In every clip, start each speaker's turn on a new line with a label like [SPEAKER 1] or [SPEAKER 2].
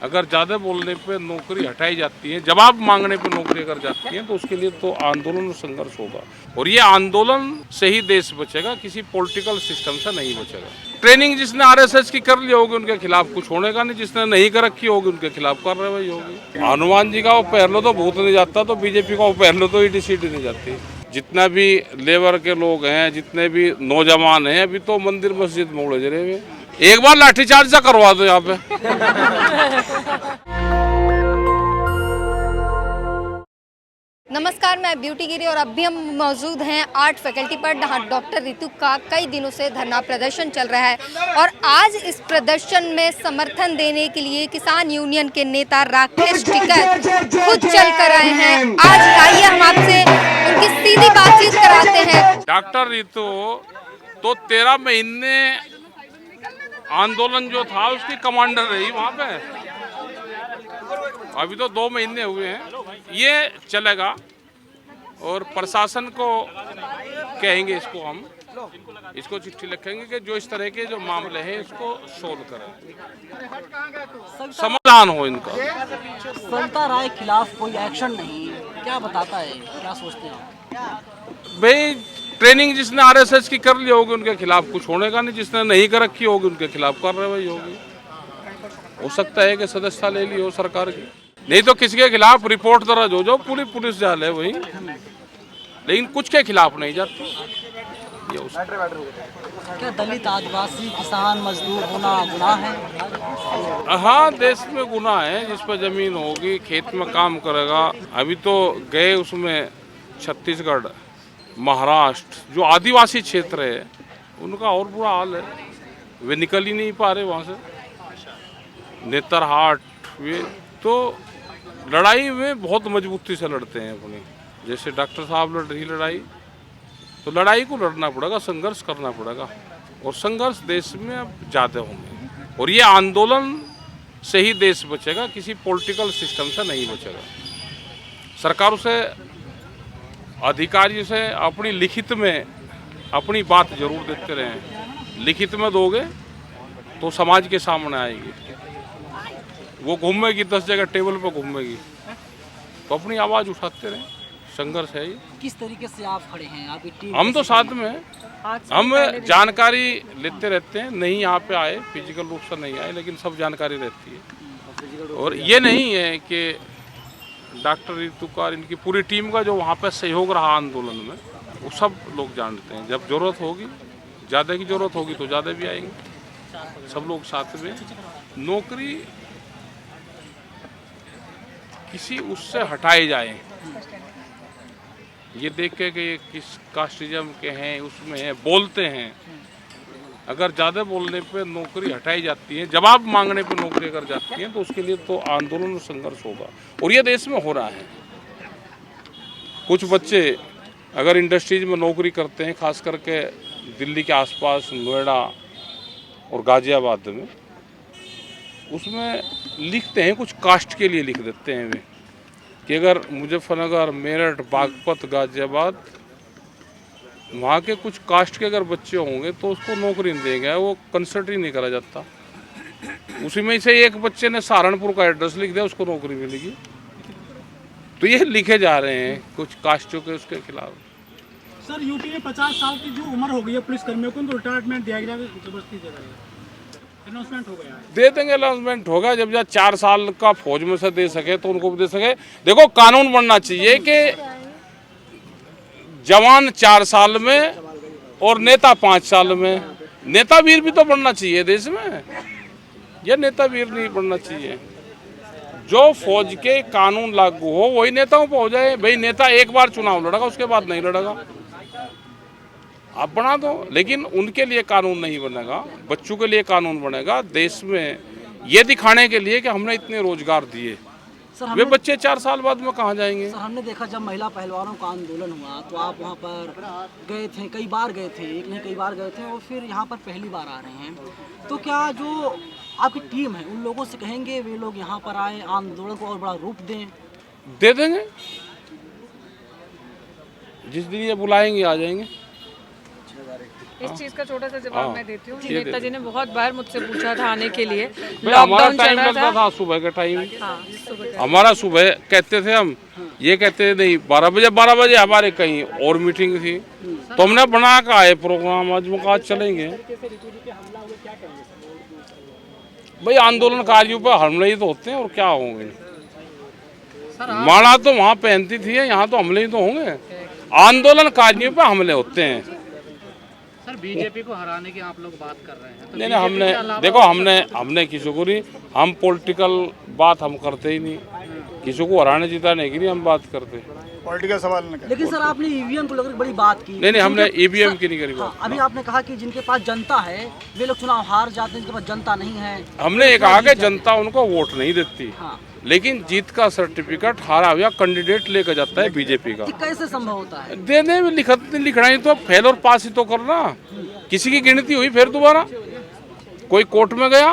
[SPEAKER 1] अगर ज़्यादा बोलने पे नौकरी हटाई जाती है, जवाब मांगने पे नौकरी अगर जाती है तो उसके लिए तो आंदोलन और संघर्ष होगा। और ये आंदोलन से ही देश बचेगा, किसी पॉलिटिकल सिस्टम से नहीं बचेगा। ट्रेनिंग जिसने आरएसएस की कर ली होगी उनके खिलाफ कुछ होने का नहीं, जिसने नहीं कर रखी होगी उनके खिलाफ कार्रवाई होगी। हनुमान जी का वो पहलो तो भूत नहीं जाता, तो बीजेपी का वो पहलो तो ईडी सीडी नहीं जाती। जितना भी लेबर के लोग हैं, जितने भी नौजवान हैं, अभी तो मंदिर मस्जिद में उलझ रहे हैं। एक बार लाठीचार्ज करवा दो यहाँ पे।
[SPEAKER 2] नमस्कार, मैं ब्यूटी गिरी और अभी हम मौजूद हैं आर्ट फैकल्टी पर, जहाँ डॉक्टर रितु का कई दिनों से धरना प्रदर्शन चल रहा है। और आज इस प्रदर्शन में समर्थन देने के लिए किसान यूनियन के नेता राकेश टिकैत खुद चल कर आए हैं। आज आइए हम आपसे उनकी सीधी बातचीत कराते हैं।
[SPEAKER 1] डॉक्टर रितु तो 13 महीने आंदोलन जो था उसकी कमांडर रही वहाँ पे। अभी तो 2 महीने हुए हैं, ये चलेगा। और प्रशासन को कहेंगे, इसको चिट्ठी लिखेंगे कि जो इस तरह के जो मामले हैं इसको सोल्व करें, समाधान हो इनका।
[SPEAKER 3] संता राय खिलाफ कोई एक्शन नहीं, क्या बताता है, क्या सोचते हैं आप?
[SPEAKER 1] भाई ट्रेनिंग जिसने आरएसएस की कर ली होगी उनके खिलाफ कुछ होने का नहीं, जिसने नहीं कर रखी होगी उनके खिलाफ कार्रवाई होगी। हो सकता है कि सदस्यता ले ली हो सरकार की, नहीं तो किसी के खिलाफ रिपोर्ट दर्ज हो जो पूरी पुलिस जाले वही, लेकिन कुछ के खिलाफ नहीं जाती। ये
[SPEAKER 3] क्या दलित, आदिवासी, किसान, मजदूर होना गुनाह है?
[SPEAKER 1] हाँ, देश में गुनाह है। जिस पर जमीन होगी, खेत में काम करेगा। अभी तो गए उसमें छत्तीसगढ़, महाराष्ट्र, जो आदिवासी क्षेत्र है उनका और बुरा हाल है। वे निकल ही नहीं पा रहे वहाँ से। नेतरहाट, वे तो लड़ाई में बहुत मजबूती से लड़ते हैं अपनी। जैसे डॉक्टर साहब लड़ रही लड़ाई, तो लड़ाई को लड़ना पड़ेगा, संघर्ष करना पड़ेगा। और संघर्ष देश में अब ज़्यादा होंगे। और ये आंदोलन से ही देश बचेगा, किसी पॉलिटिकल सिस्टम से नहीं बचेगा। सरकार से, अधिकारी से अपनी लिखित में अपनी बात जरूर देते रहें। लिखित में दोगे तो समाज के सामने आएगी। वो घूमेगी 10 जगह टेबल पर घूमेगी, तो अपनी आवाज़ उठाते रहें। संघर्ष है ये।
[SPEAKER 3] किस तरीके से आप खड़े हैं, आपकी टीम?
[SPEAKER 1] हम तो साथ में हैं, हम जानकारी लेते रहते हैं। नहीं यहाँ पे आए, फिजिकल रूप से नहीं आए, लेकिन सब जानकारी रहती है। और ये नहीं है कि डॉक्टर रितु का, इनकी पूरी टीम का जो वहाँ पे सहयोग रहा आंदोलन में, वो सब लोग जानते हैं। जब जरूरत होगी, ज़्यादा की जरूरत होगी तो ज़्यादा भी आएंगे सब लोग साथ में। नौकरी किसी उससे हटाए जाए, ये देख के कि ये किस कास्टिज्म के हैं, उसमें है, बोलते हैं। अगर ज़्यादा बोलने पे नौकरी हटाई जाती है, जवाब मांगने पे नौकरी अगर जाती है तो उसके लिए तो आंदोलन और संघर्ष होगा। और ये देश में हो रहा है। कुछ बच्चे अगर इंडस्ट्रीज में नौकरी करते हैं, खास करके दिल्ली के आसपास, नोएडा और गाजियाबाद में, उसमें लिखते हैं, कुछ कास्ट के लिए लिख देते हैं वे कि अगर मुजफ्फरनगर, मेरठ, बागपत, गाजियाबाद, वहाँ के कुछ कास्ट के अगर बच्चे होंगे तो उसको नौकरी नहीं देंगे। वो कंसिडर ही नहीं करा जाता। उसी में से एक बच्चे ने सहारनपुर का एड्रेस लिख दिया, उसको नौकरी मिलेगी। तो ये लिखे जा रहे हैं कुछ कास्टों के उसके खिलाफ।
[SPEAKER 4] सर, यूपी में 50 साल की जो उम्र हो गई है पुलिस कर्मियों को, तो रिटायरमेंट दिया गया, जबरदस्ती दे रहा है। अनाउंसमेंट हो गया है,
[SPEAKER 1] दे देंगे। अनाउंसमेंट होगा जब 4 साल का फौज में से दे सके तो उनको भी दे सके। देखो, कानून बनना चाहिए कि जवान 4 साल में और नेता 5 साल में। नेता वीर भी तो बनना चाहिए देश में। यह नेता वीर नहीं बनना चाहिए। जो फौज के कानून लागू हो वही नेताओं पर हो जाए। भाई नेता एक बार चुनाव लड़ेगा, उसके बाद नहीं लड़ेगा। आप बना दो, लेकिन उनके लिए कानून नहीं बनेगा, बच्चों के लिए कानून बनेगा देश में, ये दिखाने के लिए कि हमने इतने रोजगार दिए। वे बच्चे 4 साल बाद में कहाँ जाएंगे?
[SPEAKER 3] सर, हमने देखा जब महिला पहलवानों का आंदोलन हुआ तो आप वहाँ पर गए थे, कई बार गए थे, एक नहीं कई बार गए थे, और फिर यहाँ पर पहली बार आ रहे हैं। तो क्या जो आपकी टीम है उन लोगों से कहेंगे वे लोग यहाँ पर आए, आंदोलन को और बड़ा रूप दें?
[SPEAKER 1] दे देंगे, जिस दिन ये बुलाएंगे आ जाएंगे।
[SPEAKER 5] इस चीज का छोटा सा जवाब
[SPEAKER 1] हाँ।
[SPEAKER 5] मैं देती हूँ।
[SPEAKER 1] ये दे
[SPEAKER 5] नेताजी ने बहुत बार मुझसे पूछा था आने के लिए,
[SPEAKER 1] भाई हमारा
[SPEAKER 5] लॉकडाउन चल
[SPEAKER 1] टाइम
[SPEAKER 5] रहा
[SPEAKER 1] लगता
[SPEAKER 5] था।
[SPEAKER 1] था सुबह का टाइम,
[SPEAKER 5] हाँ, सुबह का।
[SPEAKER 1] हमारा सुबह कहते थे हम, ये कहते थे नहीं 12 बजे हमारे कहीं और मीटिंग थी, तो हमने बना का आए प्रोग्राम, आज वो आज चलेंगे। भाई आंदोलनकारियों पर हमले ही तो होते हैं और क्या होंगे। माला तो वहाँ पहनती थी, यहाँ तो हमले ही तो होंगे। आंदोलनकारियों पर हमले होते हैं।
[SPEAKER 6] सर बीजेपी को हराने की आप लोग बात कर रहे हैं, तो
[SPEAKER 1] नहीं हमने देखो हमने किसी को नहीं, हम पॉलिटिकल बात हम करते ही नहीं, किसी को हराने जिताने की नहीं हम बात करते।
[SPEAKER 7] पॉलिटिकल सवाल न करें।
[SPEAKER 3] लेकिन सर आपने ईवीएम को लेकर बड़ी बात की।
[SPEAKER 1] नहीं हमने
[SPEAKER 3] जिनके-
[SPEAKER 1] ईवीएम
[SPEAKER 3] सर,
[SPEAKER 1] की नहीं करी
[SPEAKER 3] हाँ,
[SPEAKER 1] बात।
[SPEAKER 3] अभी आपने कहा कि जिनके पास जनता है वे लोग चुनाव हार जाते हैं, जिनके पास जनता नहीं है।
[SPEAKER 1] हमने ये कहा कि जनता उनको वोट नहीं देती,
[SPEAKER 3] हाँ,
[SPEAKER 1] लेकिन जीत का सर्टिफिकेट हारा हुआ कैंडिडेट लेकर जाता है बीजेपी का।
[SPEAKER 3] ये कैसे संभव होता है?
[SPEAKER 1] देने में लिखना ही तो फेल और पास ही तो करना। किसी की गिनती हुई फिर दोबारा कोई कोर्ट में गया,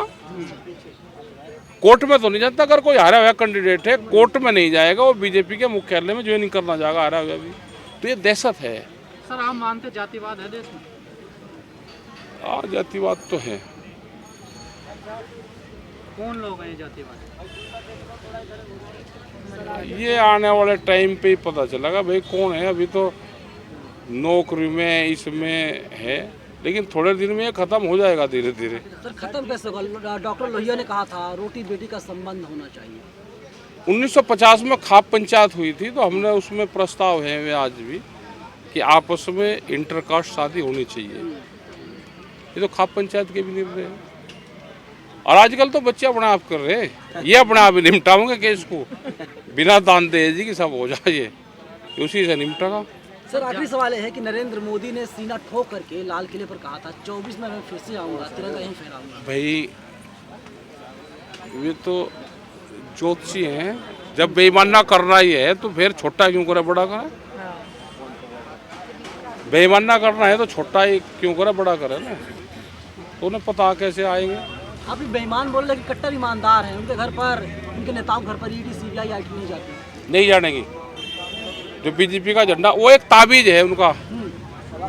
[SPEAKER 1] कोर्ट में तो नहीं जाता। अगर कोई हारा हुआ कैंडिडेट है कोर्ट में नहीं जाएगा, वो बीजेपी के मुख्यालय में ज्वाइनिंग करना जाएगा हारा हुआ भी, तो ये दहशत है।
[SPEAKER 6] सर आप मानते जातिवाद है देश में?
[SPEAKER 1] जातिवाद तो है।
[SPEAKER 6] कौन लोग हैं ये जातिवाद?
[SPEAKER 1] ये आने वाले टाइम पे ही पता चलेगा भाई कौन है। अभी तो नौकरी में इसमें है, लेकिन थोड़े दिन में ये खत्म हो जाएगा धीरे धीरे।
[SPEAKER 3] सर खत्म कैसे होगा? डॉक्टर लोहिया ने कहा था रोटी बेटी का संबंध होना चाहिए।
[SPEAKER 1] 1950 में खाप पंचायत हुई थी, तो हमने उसमें प्रस्ताव है वे आज भी कि आपस में इंटरकास्ट शादी होनी चाहिए। ये तो खाप पंचायत के भी निर्णय है। और आजकल तो बच्चे अपने आप कर रहे हैं, ये अपने आप ही निपटाओगे केस को, बिना दान दहेज की सब हो जाए, उसी से निपटेगा।
[SPEAKER 3] सर आखिरी सवाल है कि नरेंद्र मोदी ने सीना ठोक करके लाल किले पर कहा था 24 में मैं फिर से आऊँगा, तिरंगा यहीं फहराऊंगा।
[SPEAKER 1] भाई ये तो ज्योतिषी हैं, जब बेईमाना करना ही है तो फिर छोटा क्यों करे बड़ा करे? बेईमाना करना है तो छोटा ही क्यों करे बड़ा करे ना, तो उन्हें पता कैसे आएंगे।
[SPEAKER 3] आप ये बेईमान बोल रहे कि कट्टर ईमानदार हैं, उनके घर पर, उनके नेताओं के घर पर ईडी सीबीआई आईटी नहीं जाती।
[SPEAKER 1] नहीं जानेगी। जो बीजेपी का झंडा वो एक ताबीज है उनका,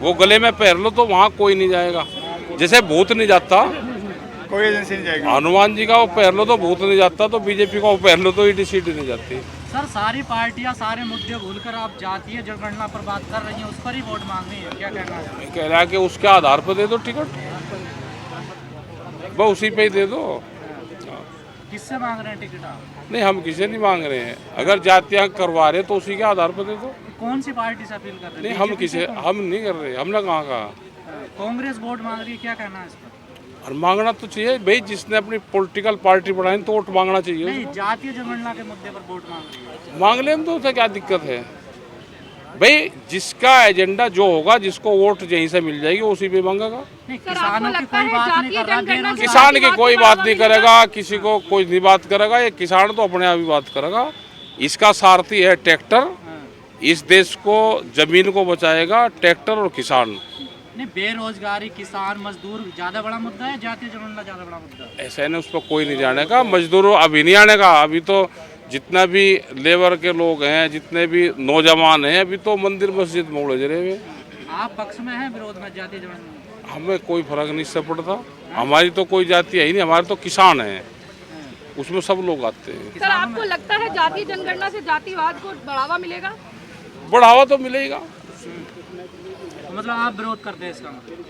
[SPEAKER 1] वो गले में पहन लो तो वहाँ कोई नहीं जाएगा। जैसे भूत नहीं जाता,
[SPEAKER 7] कोई एजेंसी नहीं जाएगी।
[SPEAKER 1] हनुमान जी का वो पहन लो तो भूत नहीं जाता, तो बीजेपी का वो पहन लो तो ईडी सीडी नहीं जाती।
[SPEAKER 6] सर सारी पार्टियां सारे मुद्दे भूलकर आप जातीय जनगणना पर बात कर रही हैं, उस पर ही वोट मांग रही हैं, क्या कहना है?
[SPEAKER 1] कह रहा है कि उसके आधार पर दे दो टिकट, बस उसी पे ही दे दो।
[SPEAKER 6] किससे मांग रहे हैं टिकट आप?
[SPEAKER 1] नहीं हम किसी नहीं मांग रहे हैं, अगर जातियाँ करवा रहे तो उसी के आधार पर दे दो।
[SPEAKER 6] कौन सी पार्टी से अपील कर रहे
[SPEAKER 1] नहीं
[SPEAKER 6] हैं?
[SPEAKER 1] हम
[SPEAKER 6] BJP
[SPEAKER 1] किसी
[SPEAKER 6] से कौन?
[SPEAKER 1] हम नहीं कर रहे, हमने कहाँ कहा।
[SPEAKER 6] कांग्रेस वोट मांग रही है, क्या कहना है इस पर?
[SPEAKER 1] और मांगना तो चाहिए भाई, जिसने अपनी पॉलिटिकल पार्टी बढ़ाई तो वोट मांगना चाहिए
[SPEAKER 6] नहीं,
[SPEAKER 1] उसको।
[SPEAKER 6] जातीय जनगणना के मुद्दे पर वोट मांग रही है।
[SPEAKER 1] मांग लें तो उसे क्या दिक्कत है भाई, जिसका एजेंडा जो होगा, जिसको वोट यहीं से मिल जाएगी उसी पे मांगेगा।
[SPEAKER 6] नहीं, किसानों की कोई बात नहीं कर रहा, बेरोजगार
[SPEAKER 1] किसान की कोई बात नहीं करेगा, किसी को कोई नहीं बात करेगा, ये किसान तो अपने आप ही बात करेगा। इसका सारथी है ट्रैक्टर, इस देश को जमीन को बचाएगा ट्रैक्टर और किसान।
[SPEAKER 6] नहीं, बेरोजगारी, किसान, मजदूर ज्यादा बड़ा मुद्दा है, जातीय जनगणना ज्यादा बड़ा मुद्दा है?
[SPEAKER 1] ऐसा है ना, उस पर कोई नहीं जाने का। मजदूरों अभी नहीं आने का, अभी तो जितना भी लेबर के लोग हैं, जितने भी नौजवान हैं, अभी तो मंदिर मस्जिद में उलझ रहे हुए।
[SPEAKER 6] आप पक्ष में हैं विरोध में जातीय जनगणना?
[SPEAKER 1] हमें कोई फर्क नहीं से पड़ता, हमारी तो कोई जाति है ही नहीं, हमारे तो किसान हैं, उसमें सब लोग आते हैं।
[SPEAKER 5] सर आपको लगता है जातीय जनगणना से जातिवाद को बढ़ावा मिलेगा?
[SPEAKER 1] बढ़ावा तो मिलेगा।
[SPEAKER 6] तो मतलब आप विरोध करते हैं इसका मतलब?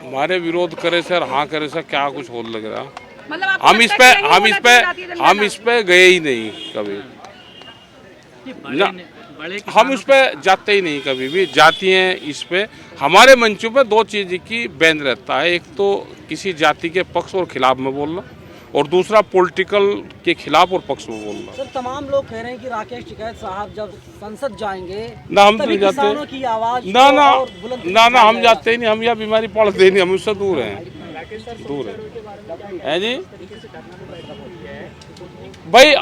[SPEAKER 1] हमारे विरोध करे सर, हाँ करे सर, क्या कुछ हो लग रहा।
[SPEAKER 5] मतलब आपको
[SPEAKER 1] हम इस
[SPEAKER 5] लगता
[SPEAKER 1] पे
[SPEAKER 5] है कि नहीं होना चाहिए जातीय जनगणना?
[SPEAKER 1] हम इस पे गए ही नहीं कभी,
[SPEAKER 6] नहीं, बड़े
[SPEAKER 1] हम
[SPEAKER 6] किसानों
[SPEAKER 1] इस पे जाते ही नहीं कभी भी। जाती हैं इस पे, हमारे मंचों पे दो चीज़ की बैन रहता है, एक तो किसी जाति के पक्ष और खिलाफ में बोलना, और दूसरा पॉलिटिकल के खिलाफ और पक्ष में बोलना।
[SPEAKER 3] सर तमाम लोग कह रहे हैं कि राकेश टिकैत साहब जब संसद जाएंगे
[SPEAKER 1] ना हम तो
[SPEAKER 3] तभी
[SPEAKER 1] नहीं जाते,
[SPEAKER 3] किसानों की आवाज
[SPEAKER 1] ना
[SPEAKER 3] को
[SPEAKER 1] ना
[SPEAKER 3] और बुलंद
[SPEAKER 1] ना ना हम
[SPEAKER 3] उठाया
[SPEAKER 1] जाते ही नहीं, हम यह बीमारी पड़ते ही नहीं, हम उससे दूर हैं, दूर है जी। भाई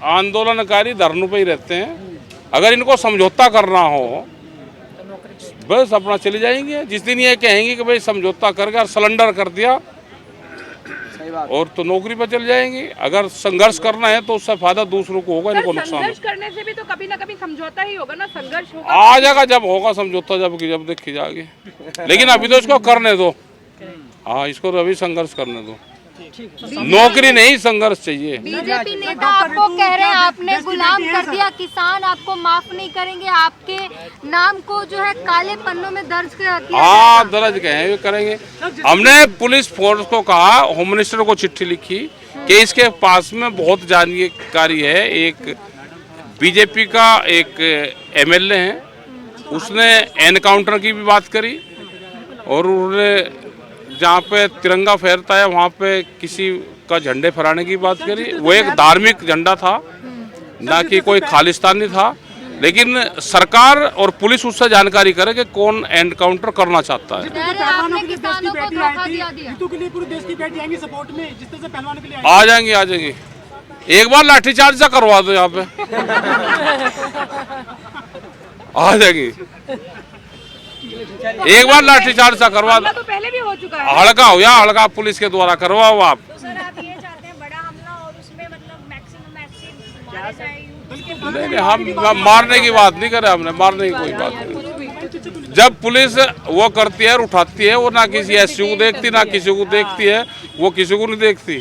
[SPEAKER 1] आंदोलनकारी धरनों पे ही रहते हैं, अगर इनको समझौता करना हो बस अपना चले जाएंगे। जिस दिन ये कहेंगे कि भाई समझौता करके और सरेंडर कर दिया और तो नौकरी पर चल जाएंगे। अगर संघर्ष करना है तो उससे फायदा दूसरों को होगा, इनको
[SPEAKER 5] सर,
[SPEAKER 1] नुकसान
[SPEAKER 5] संघर्ष करने से भी तो कभी ना कभी समझौता ही होगा ना, संघर्ष होगा।
[SPEAKER 1] आ जाएगा जब होगा समझौता, जब देखी जाएगी। लेकिन अभी तो इसको करने दो, हाँ इसको तो अभी संघर्ष करने दो। नौकरी नहीं, संघर्ष चाहिए।
[SPEAKER 2] बीजेपी नेता आपको कह रहे हैं आपने गुलाम कर दिया, किसान आपको माफ नहीं करेंगे, आपके नाम को जो है काले पन्नों में दर्ज किया
[SPEAKER 1] हाँ दर्ज कहें करेंगे। हमने पुलिस फोर्स को कहा, होम मिनिस्टर को चिट्ठी लिखी कि इसके पास में बहुत जानकारी है। एक बीजेपी का एक एमएलए है, उसने एनकाउंटर की भी बात करी और उन्होंने जहाँ पे तिरंगा फहरता है वहाँ पे किसी का झंडे फहराने की बात करी। वो एक धार्मिक झंडा था, ना कि कोई खालिस्तानी था। लेकिन सरकार और पुलिस उससे जानकारी करे कि कौन एनकाउंटर करना चाहता है।
[SPEAKER 2] आपने किसानों को धोखा दिया।
[SPEAKER 4] रितु के लिए पूरे देश की बेटी आएंगी सपोर्ट में, जिस तरह से पहलवानों के लिए
[SPEAKER 1] आ जाएंगे। एक बार लाठीचार्ज सा करवा दो यहाँ पे, आ जाएंगी। एक बार लाठीचार्ज सा करवा दो,
[SPEAKER 5] तो पहले भी हो चुका है।
[SPEAKER 1] हल्का हो या हल्का पुलिस के द्वारा करवाओ आप।
[SPEAKER 8] सर आप ये चाहते हैं बड़ा हमला और उसमें मतलब मैक्सिमम मारे जाए?
[SPEAKER 1] नहीं, हम मारने की बात नहीं करे, हमने मारने की कोई बात नहीं। जब पुलिस वो करती है, उठाती है, वो ना किसी एसयू को देखती, ना किसी को देखती है, वो किसी को नहीं देखती,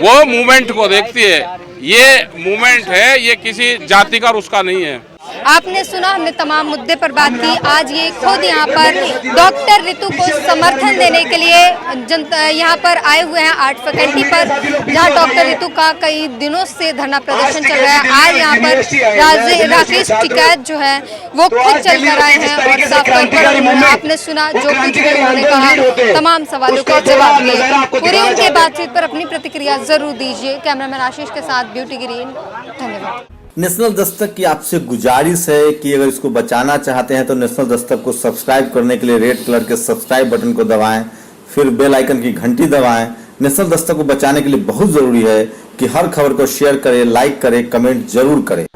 [SPEAKER 1] वो मूवमेंट को देखती है। ये मूवमेंट है, ये किसी जाति का उसका नहीं है।
[SPEAKER 2] आपने सुना, हमने तमाम मुद्दे पर बात की। आज ये खुद यहाँ पर डॉक्टर रितु को समर्थन देने के लिए जनता यहाँ पर आए हुए हैं 8 फैकल्टी पर, जहाँ डॉक्टर रितु का कई दिनों से धरना प्रदर्शन चल रहा है। आज यहाँ पर राकेश टिकैत जो है वो खुद चल कर आए हैं और साफ तौर पर आपने सुना जो कुछ भी उन्होंने कहा, तमाम सवालों का जवाब दिए। पूरी उनके बातचीत पर अपनी प्रतिक्रिया जरूर दीजिए। कैमरामैन आशीष के साथ ब्यूटी ग्रीन, धन्यवाद।
[SPEAKER 9] नेशनल दस्तक की आपसे गुजारिश है कि अगर इसको बचाना चाहते हैं तो नेशनल दस्तक को सब्सक्राइब करने के लिए रेड कलर के सब्सक्राइब बटन को दबाएं, फिर बेल आइकन की घंटी दबाएं। नेशनल दस्तक को बचाने के लिए बहुत जरूरी है कि हर खबर को शेयर करें, लाइक करें, कमेंट जरूर करें।